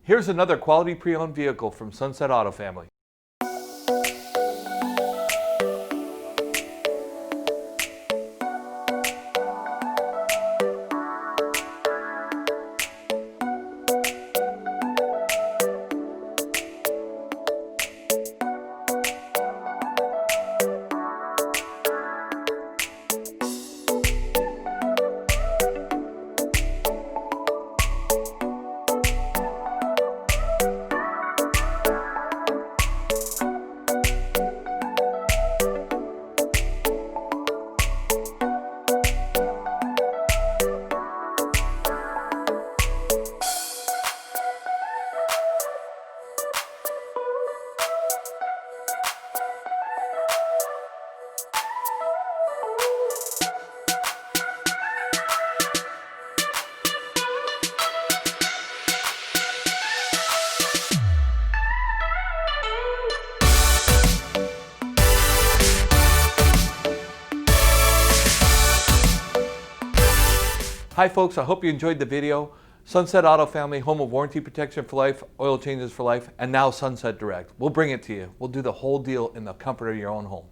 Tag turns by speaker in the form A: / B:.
A: Here's another quality pre-owned vehicle from Sunset Auto Family. Hi folks, I hope you enjoyed the video. Sunset Auto Family, home of warranty protection for life, oil changes for life, and now Sunset Direct. We'll bring it to you. We'll do the whole deal in the comfort of your own home.